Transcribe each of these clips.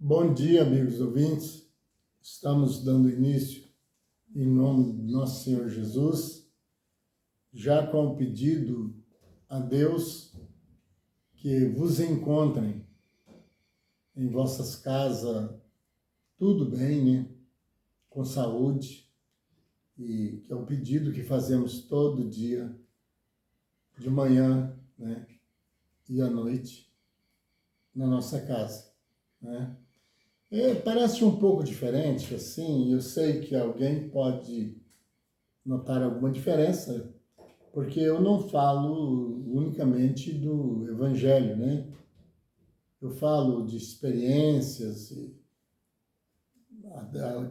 Bom dia, amigos ouvintes. Estamos dando início, em nome do nosso Senhor Jesus, já com o pedido a Deus que vos encontrem em vossas casas tudo bem, né? Com saúde, e que é o pedido que fazemos todo dia, de manhã, né? E à noite, na nossa casa, né? Parece um pouco diferente, assim, eu sei que alguém pode notar alguma diferença, porque eu não falo unicamente do Evangelho, né? Eu falo de experiências,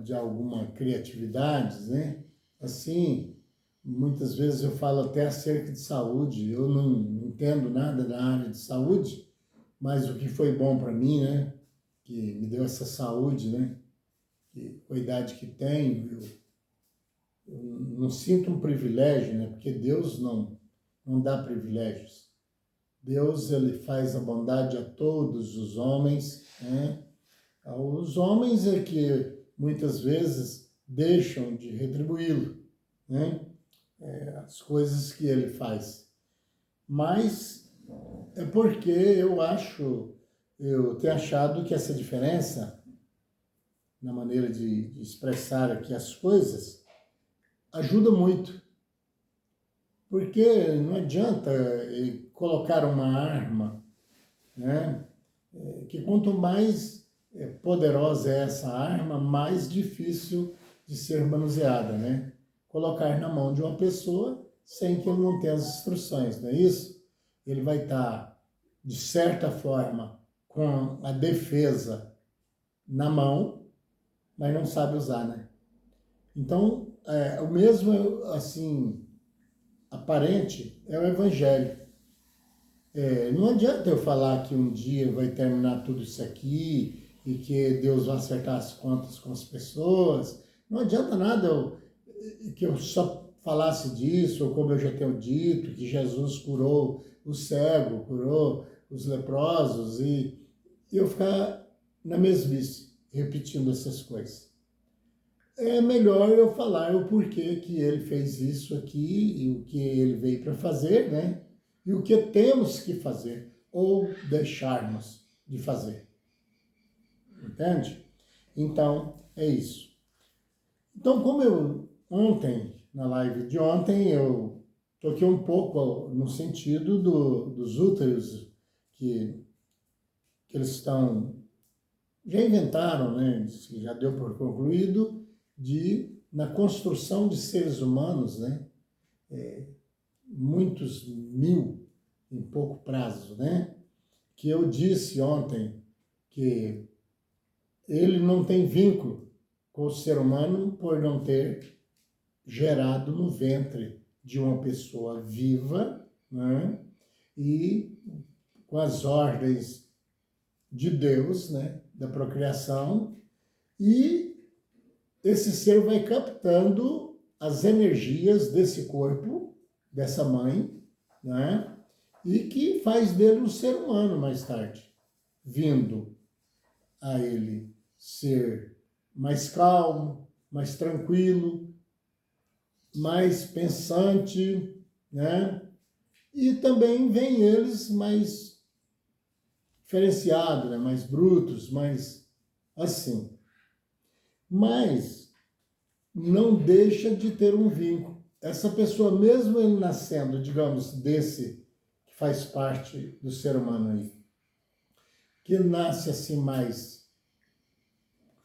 de alguma criatividade, né? Assim, muitas vezes eu falo até acerca de saúde, eu não entendo nada da área de saúde, mas o que foi bom para mim, né? Que me deu essa saúde, né? Que, com a idade que tenho, eu não sinto um privilégio, né? Porque Deus não dá privilégios. Deus, ele faz a bondade a todos os homens, né? Os homens é que muitas vezes deixam de retribuí-lo, né? As coisas que ele faz. Mas é porque eu tenho achado que essa diferença na maneira de expressar aqui as coisas ajuda muito. Porque não adianta colocar uma arma, né? Que quanto mais poderosa é essa arma, mais difícil de ser manuseada, né? Colocar na mão de uma pessoa sem que ele não tenha as instruções, não é isso? Ele vai estar, de certa forma, com a defesa na mão, mas não sabe usar, né? Então, o mesmo, assim, aparente é o Evangelho. Não adianta eu falar que um dia vai terminar tudo isso aqui e que Deus vai acertar as contas com as pessoas. Não adianta nada que eu só falasse disso, ou como eu já tenho dito, que Jesus curou o cego, curou os leprosos, e eu ficar na mesmice, repetindo essas coisas. É melhor eu falar o porquê que ele fez isso aqui e o que ele veio para fazer, né? E o que temos que fazer ou deixarmos de fazer. Entende? Então, é isso. Então, como eu ontem, na live de ontem, eu toquei um pouco no sentido dos úteros que eles já inventaram, né? Já deu por concluído, na construção de seres humanos, né? Muitos mil em pouco prazo, né? Que eu disse ontem que ele não tem vínculo com o ser humano por não ter gerado no ventre de uma pessoa viva, né? E com as ordens de Deus, né? Da procriação, e esse ser vai captando as energias desse corpo, dessa mãe, né? E que faz dele um ser humano mais tarde, vindo a ele ser mais calmo, mais tranquilo, mais pensante, né? E também vem eles mais diferenciados, né? Mais brutos, mais assim. Mas não deixa de ter um vínculo. Essa pessoa, mesmo ele nascendo, digamos, desse que faz parte do ser humano aí, que nasce assim mais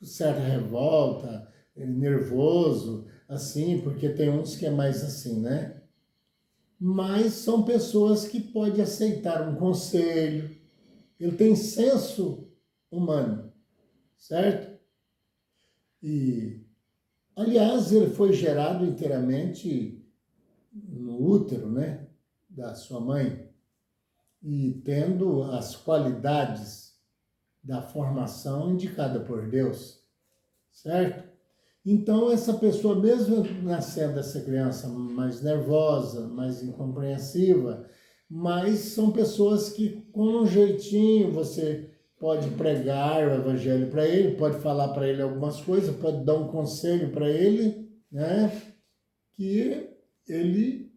certa revolta, nervoso, assim, porque tem uns que é mais assim, né? Mas são pessoas que podem aceitar um conselho, ele tem senso humano, certo? E, aliás, ele foi gerado inteiramente no útero, né, da sua mãe, e tendo as qualidades da formação indicada por Deus, certo? Então, essa pessoa, mesmo nascendo essa criança mais nervosa, mais incompreensiva, mas são pessoas que, com um jeitinho, você pode pregar o evangelho para ele, pode falar para ele algumas coisas, pode dar um conselho para ele, né? Que ele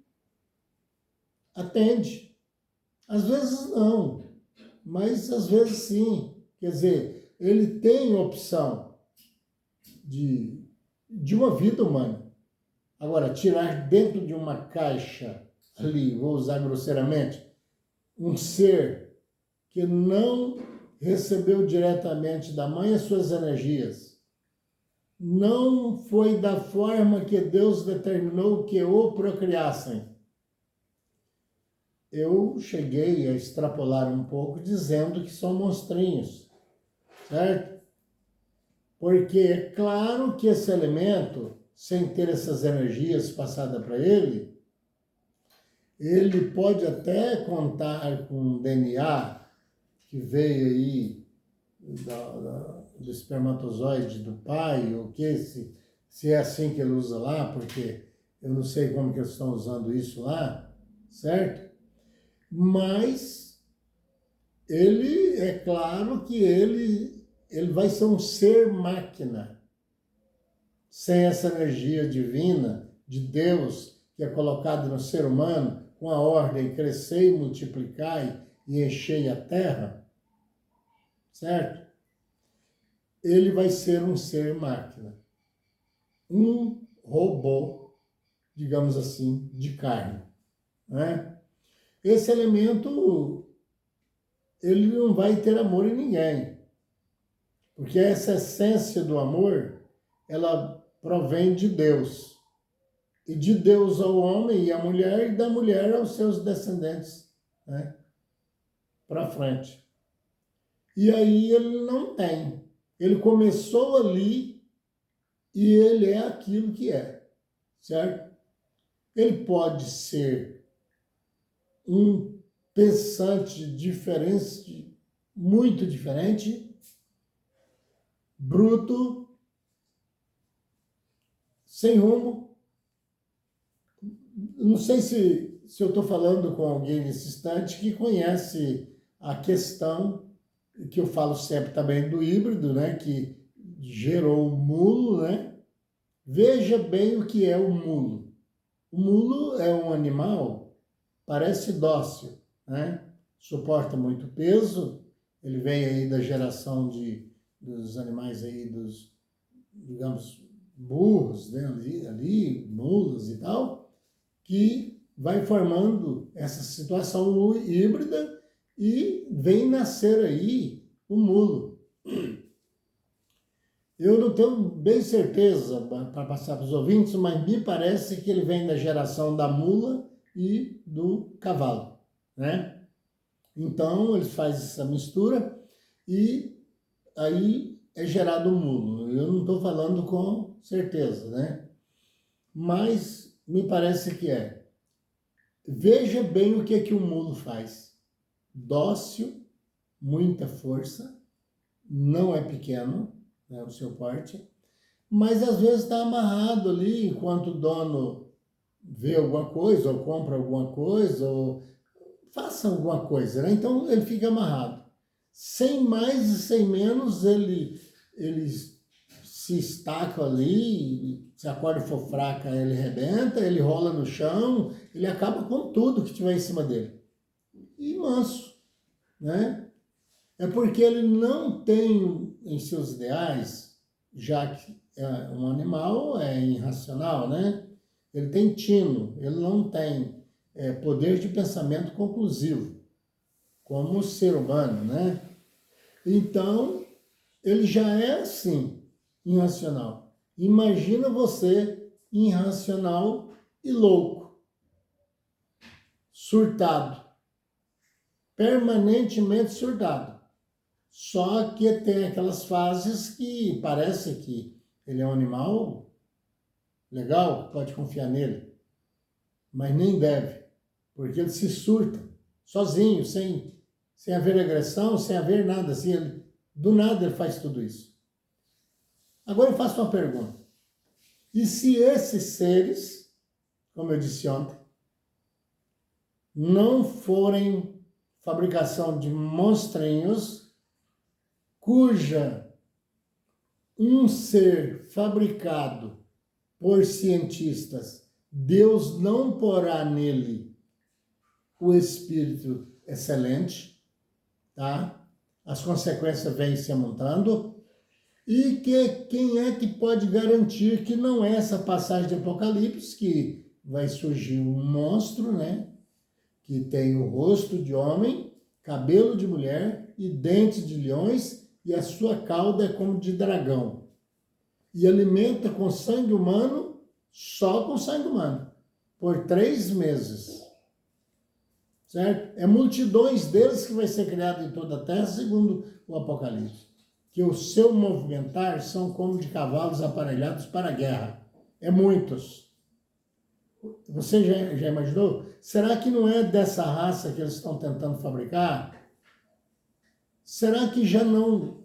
atende. Às vezes não, mas às vezes sim. Quer dizer, ele tem opção de uma vida humana. Agora, tirar dentro de uma caixa ali, vou usar grosseiramente, um ser que não recebeu diretamente da mãe as suas energias, não foi da forma que Deus determinou que o procriassem. Eu cheguei a extrapolar um pouco dizendo que são monstrinhos, certo? Porque é claro que esse elemento, sem ter essas energias passadas para ele pode até contar com um DNA que veio aí do espermatozoide do pai, ou que se é assim que ele usa lá, porque eu não sei como que eles estão usando isso lá, certo? Mas é claro que ele vai ser um ser máquina, sem essa energia divina de Deus que é colocada no ser humano, com a ordem crescer e multiplicar e encher a terra, certo? Ele vai ser um ser máquina, um robô, digamos assim, de carne, né? Esse elemento, ele não vai ter amor em ninguém, porque essa essência do amor, ela provém de Deus. E de Deus ao homem e à mulher, e da mulher aos seus descendentes, né? Para frente. E aí ele não tem. Ele começou ali e ele é aquilo que é, certo? Ele pode ser um pensante diferente, muito diferente, bruto, sem rumo. Não sei se eu estou falando com alguém nesse instante que conhece a questão que eu falo sempre também do híbrido, né, que gerou o mulo, né? Veja bem o que é o mulo. O mulo é um animal, parece dócil, né? Suporta muito peso, ele vem aí da geração dos animais aí, digamos, burros, né? ali, mulas e tal, que vai formando essa situação híbrida e vem nascer aí o mulo. Eu não tenho bem certeza para passar para os ouvintes, mas me parece que ele vem da geração da mula e do cavalo, né? Então, ele faz essa mistura e aí é gerado o mulo. Eu não estou falando com certeza, né? Mas me parece que é. Veja bem o que o mulo faz. Dócil, muita força, não é pequeno, né, o seu porte, mas às vezes está amarrado ali enquanto o dono vê alguma coisa, ou compra alguma coisa, ou faça alguma coisa, né? Então ele fica amarrado. Sem mais e sem menos, ele se estaca ali, se a corda for fraca, ele rebenta, ele rola no chão, ele acaba com tudo que tiver em cima dele. E manso, né? É porque ele não tem em seus ideais, já que é um animal, é irracional, né? Ele tem tino, ele não tem poder de pensamento conclusivo, como o ser humano, né? Então, ele já é assim, irracional. Imagina você irracional e louco, surtado, permanentemente surtado. Só que tem aquelas fases que parece que ele é um animal legal, pode confiar nele, mas nem deve, porque ele se surta sozinho, sem haver agressão, sem haver nada, assim, do nada ele faz tudo isso. Agora eu faço uma pergunta. E se esses seres, como eu disse ontem, não forem fabricação de monstrinhos cuja um ser fabricado por cientistas, Deus não porá nele o espírito excelente, tá? As consequências vêm se amontando. E quem é que pode garantir que não é essa passagem de Apocalipse, que vai surgir um monstro, né? Que tem o rosto de homem, cabelo de mulher e dentes de leões, e a sua cauda é como de dragão. E alimenta com sangue humano, só com sangue humano, por 3 meses. Certo? É multidões deles que vai ser criado em toda a terra, segundo o Apocalipse. Que o seu movimentar são como de cavalos aparelhados para a guerra. É muitos. Você já imaginou? Será que não é dessa raça que eles estão tentando fabricar? Será que já não...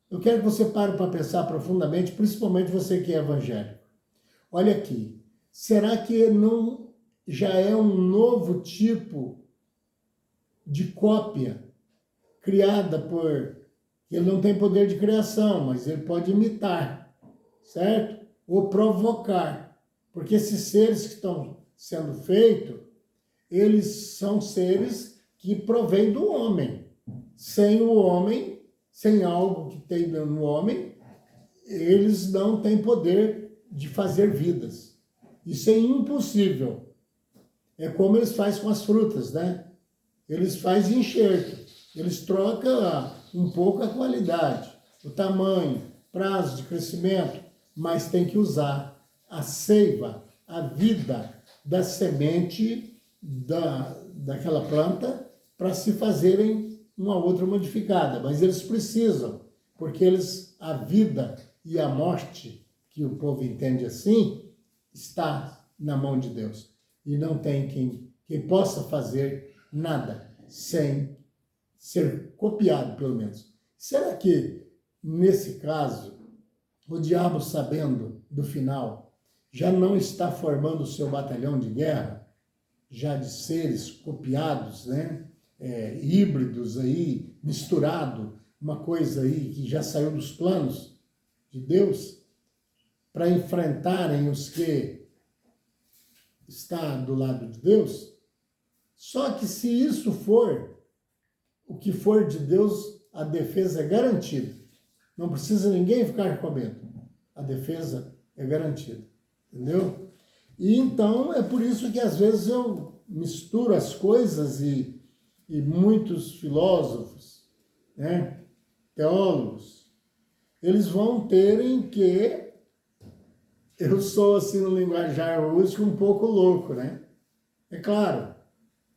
Eu quero que você pare para pensar profundamente, principalmente você que é evangélico. Olha aqui. Será que não já é um novo tipo de cópia criada por... Ele não tem poder de criação, mas ele pode imitar, certo? Ou provocar. Porque esses seres que estão sendo feitos, eles são seres que provêm do homem. Sem o homem, sem algo que tem no homem, eles não têm poder de fazer vidas. Isso é impossível. É como eles fazem com as frutas, né? Eles fazem enxerto. Eles trocam um pouco a qualidade, o tamanho, prazo de crescimento, mas tem que usar a seiva, a vida da semente daquela planta para se fazerem uma outra modificada. Mas eles precisam, porque a vida e a morte, que o povo entende assim, está na mão de Deus. E não tem quem possa fazer nada sem ser copiado, pelo menos. Será que, nesse caso, o diabo, sabendo do final, já não está formando o seu batalhão de guerra, já de seres copiados, né? Híbridos aí, misturado, uma coisa aí que já saiu dos planos de Deus, para enfrentarem os que está do lado de Deus? Só que se isso for o que for de Deus, a defesa é garantida. Não precisa ninguém ficar com medo. A defesa é garantida. Entendeu? E então é por isso que às vezes eu misturo as coisas e muitos filósofos, né, teólogos, eles vão terem que... Eu sou, assim, no linguajar hoje, um pouco louco, né? É claro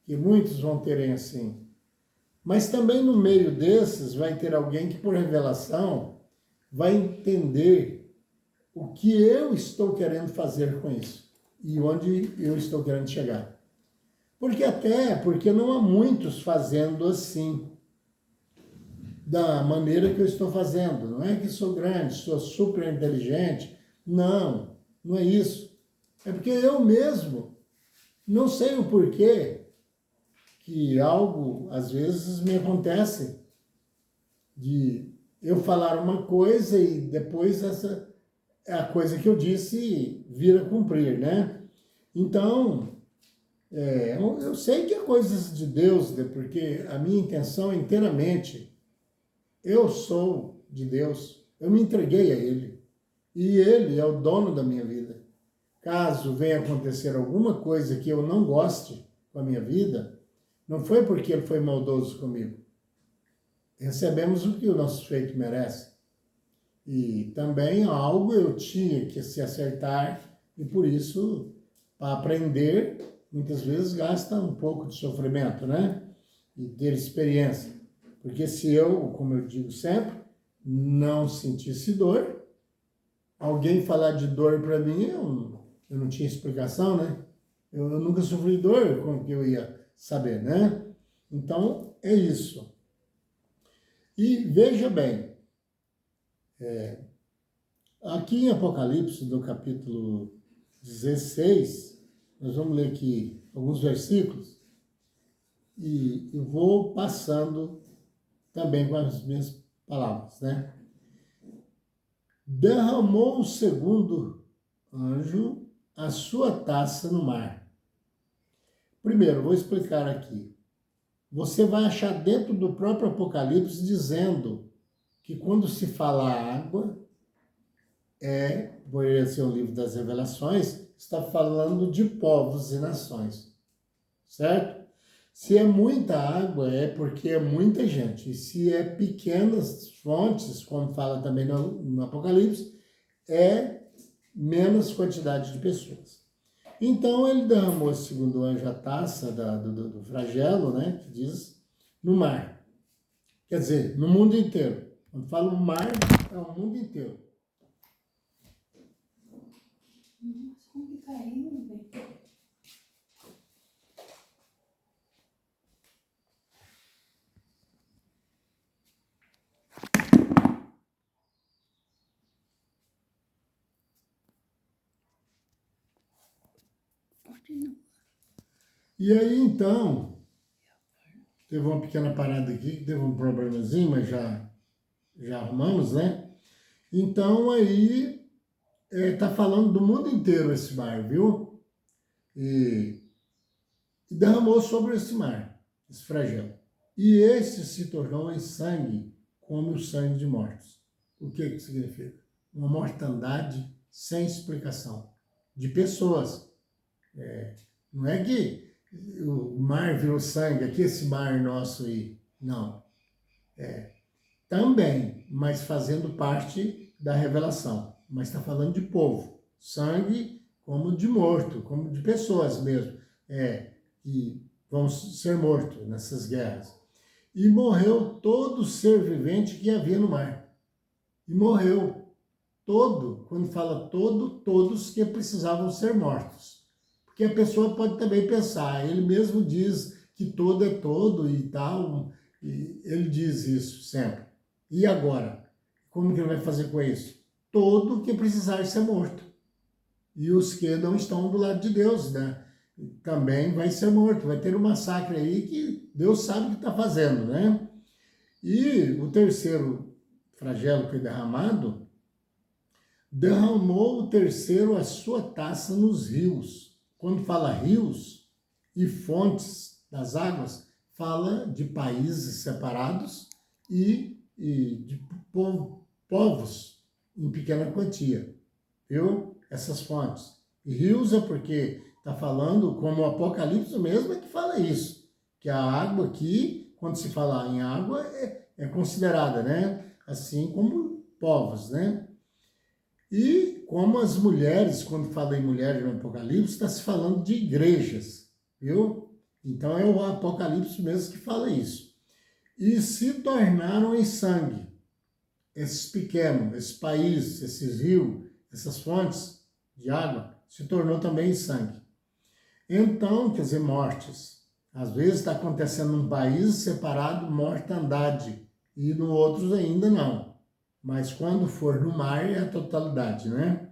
que muitos vão terem assim. Mas também no meio desses vai ter alguém que, por revelação, vai entender o que eu estou querendo fazer com isso e onde eu estou querendo chegar. Porque não há muitos fazendo assim, da maneira que eu estou fazendo. Não é que sou grande, sou super inteligente. Não, não é isso. É porque eu mesmo não sei o porquê que algo, às vezes, me acontece de eu falar uma coisa e depois essa é a coisa que eu disse vir a cumprir, né? Então, eu sei que é coisas de Deus, porque a minha intenção é inteiramente, eu sou de Deus, eu me entreguei a Ele, e Ele é o dono da minha vida. Caso venha acontecer alguma coisa que eu não goste com a minha vida, não foi porque Ele foi maldoso comigo. Recebemos o que o nosso feito merece. E também algo eu tinha que se acertar, e por isso, para aprender, muitas vezes gasta um pouco de sofrimento, né? E ter experiência. Porque se eu, como eu digo sempre, não sentisse dor, alguém falar de dor para mim, eu não tinha explicação, né? Eu nunca sofri dor, como que eu ia saber, né? Então, é isso. E veja bem, aqui em Apocalipse, no capítulo 16, nós vamos ler aqui alguns versículos, e eu vou passando também com as minhas palavras, né? Derramou o segundo anjo a sua taça no mar. Primeiro, vou explicar aqui. Você vai achar dentro do próprio Apocalipse dizendo que quando se fala água, poderia ser o livro das Revelações, está falando de povos e nações, certo? Se é muita água, é porque é muita gente. E se é pequenas fontes, como fala também no Apocalipse, é menos quantidade de pessoas. Então, ele derramou, segundo o anjo, a taça do flagelo, né, que diz, no mar. Quer dizer, no mundo inteiro. Quando falo mar, é o mundo inteiro. Nossa, como que caiu, velho? E aí, então, teve uma pequena parada aqui, que teve um problemazinho, mas já arrumamos, né? Então, aí, tá falando do mundo inteiro esse mar, viu? E derramou sobre esse mar, esse flagelo. E esse se tornou em sangue, como o sangue de mortos. O que significa? Uma mortandade sem explicação. De pessoas. Não é que o mar virou sangue, aqui esse mar nosso aí. Não. Também, mas fazendo parte da revelação. Mas está falando de povo. Sangue como de morto, como de pessoas mesmo. Que vão ser mortos nessas guerras. E morreu todo ser vivente que havia no mar. E morreu todo, quando fala todo, todos que precisavam ser mortos. Porque a pessoa pode também pensar, ele mesmo diz que todo é todo e tal, e ele diz isso sempre. E agora? Como que ele vai fazer com isso? Todo que precisar ser morto. E os que não estão do lado de Deus, né? Também vai ser morto. Vai ter um massacre aí que Deus sabe o que está fazendo, né? E o terceiro flagelo que foi derramado, derramou o terceiro a sua taça nos rios. Quando fala rios e fontes das águas, fala de países separados e de povos em pequena quantia, viu? Essas fontes. E rios é porque está falando, como o Apocalipse mesmo é que fala isso, que a água aqui, quando se fala em água, é considerada, né? Assim como povos, né? E como as mulheres, quando fala em mulheres no Apocalipse, está se falando de igrejas, viu? Então é o Apocalipse mesmo que fala isso. E se tornaram em sangue, esses pequenos, esse país, esses rios, essas fontes de água, se tornou também em sangue. Então, quer dizer, mortes. Às vezes está acontecendo num país separado, mortandade, e no outros ainda não. Mas quando for no mar é a totalidade, né?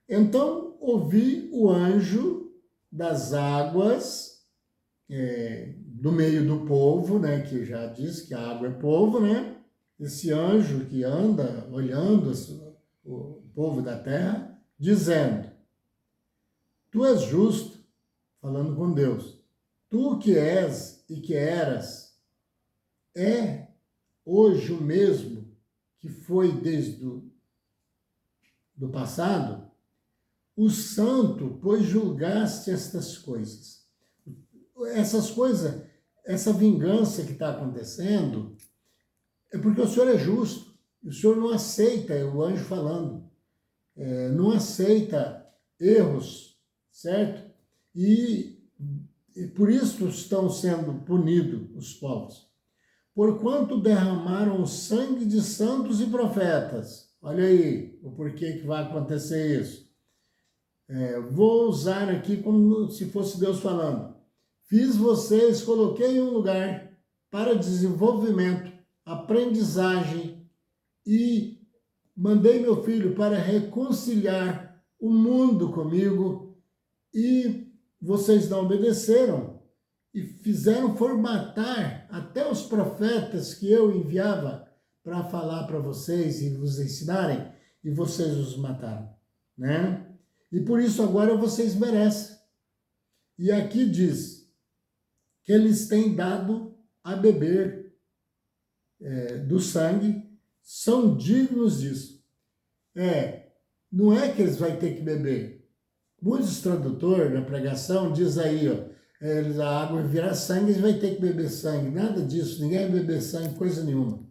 Então, ouvi o anjo das águas, do meio do povo, né? Que já diz que a água é povo, né? Esse anjo que anda olhando o povo da terra, dizendo: Tu és justo, falando com Deus. Tu que és e que eras, é hoje o mesmo que foi desde do passado, o santo, pois julgaste estas coisas. Essas coisas, essa vingança que está acontecendo, é porque o Senhor é justo. O Senhor não aceita, é o anjo falando, não aceita erros, certo? E por isso estão sendo punidos os povos. Porquanto derramaram o sangue de santos e profetas. Olha aí o porquê que vai acontecer isso. Vou usar aqui como se fosse Deus falando. Fiz vocês, coloquei em um lugar para desenvolvimento, aprendizagem e mandei meu filho para reconciliar o mundo comigo e vocês não obedeceram e fizeram formatar até os profetas que eu enviava para falar para vocês e vos ensinarem, e vocês os mataram, né? E por isso agora vocês merecem. E aqui diz que eles têm dado a beber do sangue, são dignos disso. Não é que eles vão ter que beber. Muitos tradutores na pregação diz aí, ó, a água virar sangue, eles vão ter que beber sangue. Nada disso, ninguém vai beber sangue, coisa nenhuma.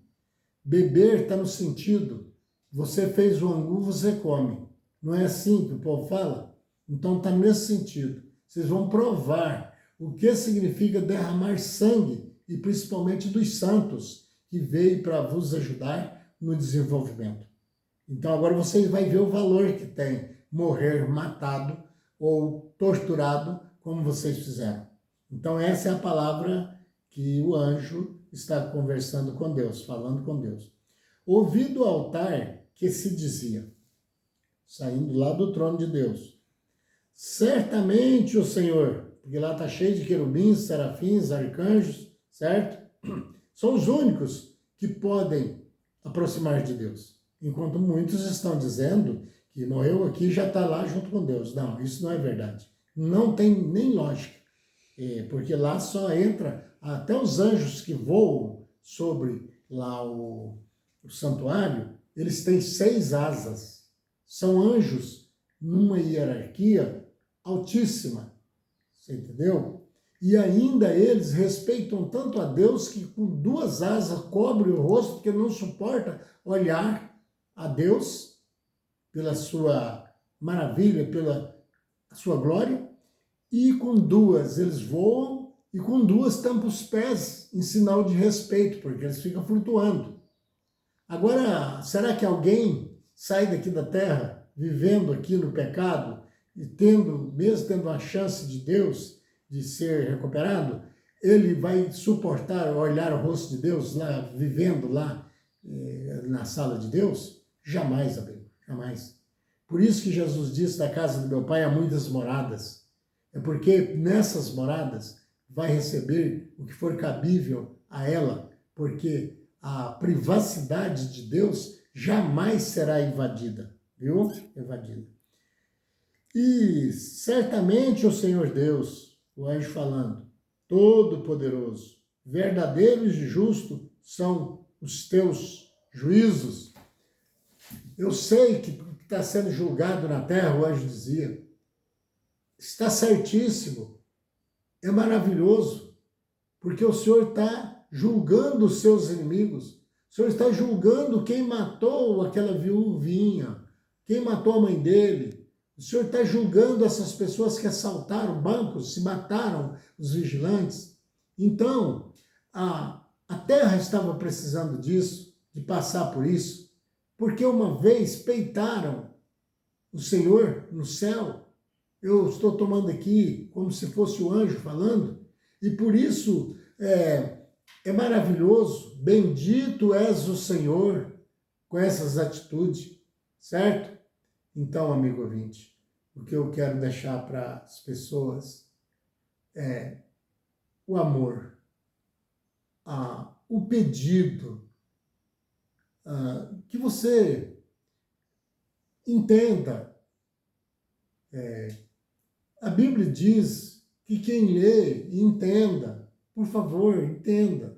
Beber está no sentido, você fez o angu, você come. Não é assim que o povo fala? Então está nesse sentido. Vocês vão provar o que significa derramar sangue, e principalmente dos santos, que veio para vos ajudar no desenvolvimento. Então agora vocês vão ver o valor que tem morrer matado ou torturado, como vocês fizeram. Então essa é a palavra que o anjo está conversando com Deus, falando com Deus. Ouvi do altar que se dizia, saindo lá do trono de Deus, certamente o Senhor, porque lá está cheio de querubins, serafins, arcanjos, certo? São os únicos que podem aproximar de Deus. Enquanto muitos estão dizendo que morreu aqui e já está lá junto com Deus. Não, isso não é verdade. Não tem nem lógica. Porque lá só entra até os anjos que voam sobre lá o santuário, eles têm 6 asas. São anjos numa hierarquia altíssima. Você entendeu? E ainda eles respeitam tanto a Deus que com 2 asas cobre o rosto, porque não suporta olhar a Deus pela sua maravilha, pela sua glória, e com 2 eles voam, e com 2 tampam os pés em sinal de respeito, porque eles ficam flutuando. Agora, será que alguém sai daqui da terra, vivendo aqui no pecado, e mesmo tendo a chance de Deus de ser recuperado, ele vai suportar olhar o rosto de Deus lá, vivendo lá na sala de Deus? Jamais, amigo, jamais. Por isso que Jesus disse, da casa do meu pai há muitas moradas. É porque nessas moradas vai receber o que for cabível a ela, porque a privacidade de Deus jamais será invadida, viu? Invadida. E certamente o Senhor Deus, o anjo falando, Todo-Poderoso, verdadeiro e justo são os teus juízos. Eu sei que está sendo julgado na terra, o anjo dizia, está certíssimo, é maravilhoso, porque o Senhor está julgando os seus inimigos, o Senhor está julgando quem matou aquela viuvinha, quem matou a mãe dele, o Senhor está julgando essas pessoas que assaltaram bancos, se mataram os vigilantes. Então, a terra estava precisando disso, de passar por isso, porque uma vez peitaram o Senhor no céu. Eu estou tomando aqui como se fosse o anjo falando, e por isso é maravilhoso, bendito és o Senhor com essas atitudes, certo? Então, amigo ouvinte, o que eu quero deixar para as pessoas é o amor, o pedido, que você entenda. A Bíblia diz que quem lê e entenda, por favor, entenda,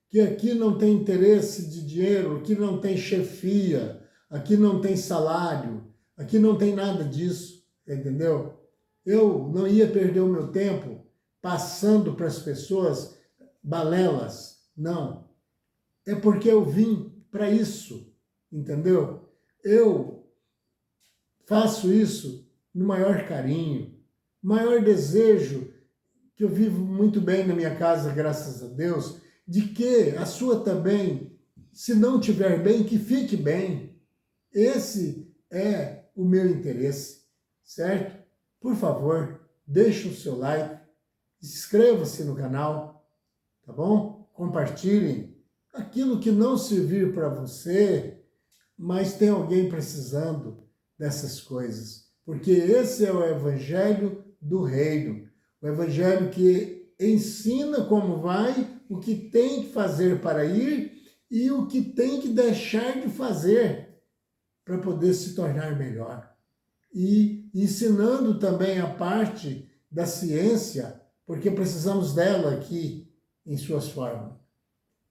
que aqui não tem interesse de dinheiro, aqui não tem chefia, aqui não tem salário, aqui não tem nada disso, entendeu? Eu não ia perder o meu tempo passando para as pessoas balelas, não. É porque eu vim para isso, entendeu? Eu faço isso no maior carinho, maior desejo, que eu vivo muito bem na minha casa, graças a Deus, de que a sua também, se não estiver bem, que fique bem. Esse é o meu interesse, certo? Por favor, deixe o seu like, inscreva-se no canal, tá bom? Compartilhem aquilo que não servir para você, mas tem alguém precisando dessas coisas. Porque esse é o Evangelho do Reino, o Evangelho que ensina como vai, o que tem que fazer para ir e o que tem que deixar de fazer para poder se tornar melhor. E ensinando também a parte da ciência, porque precisamos dela aqui em suas formas.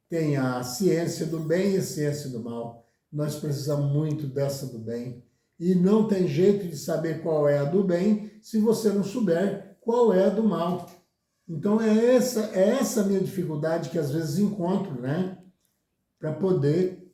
Tem a ciência do bem e a ciência do mal. Nós precisamos muito dessa do bem. E não tem jeito de saber qual é a do bem se você não souber qual é a do mal. Então é essa a minha dificuldade que às vezes encontro, né? Para poder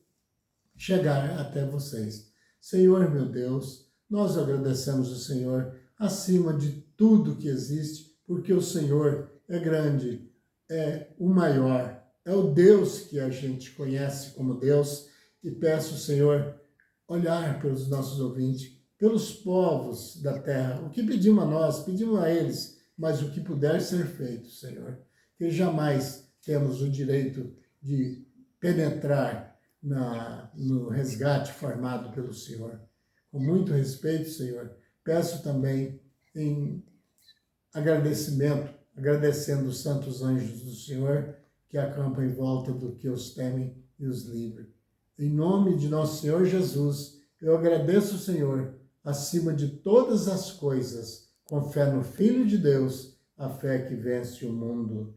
chegar até vocês. Senhor, meu Deus, nós agradecemos o Senhor acima de tudo que existe, porque o Senhor é grande, é o maior, é o Deus que a gente conhece como Deus, e peço, Senhor, olhar pelos nossos ouvintes, pelos povos da terra, o que pedimos a nós, pedimos a eles, mas o que puder ser feito, Senhor, que jamais temos o direito de penetrar no resgate formado pelo Senhor. Com muito respeito, Senhor, peço também em agradecimento, agradecendo os santos anjos do Senhor que acampam em volta do que os temem e os livram. Em nome de nosso Senhor Jesus, eu agradeço o Senhor acima de todas as coisas, com fé no Filho de Deus, a fé que vence o mundo.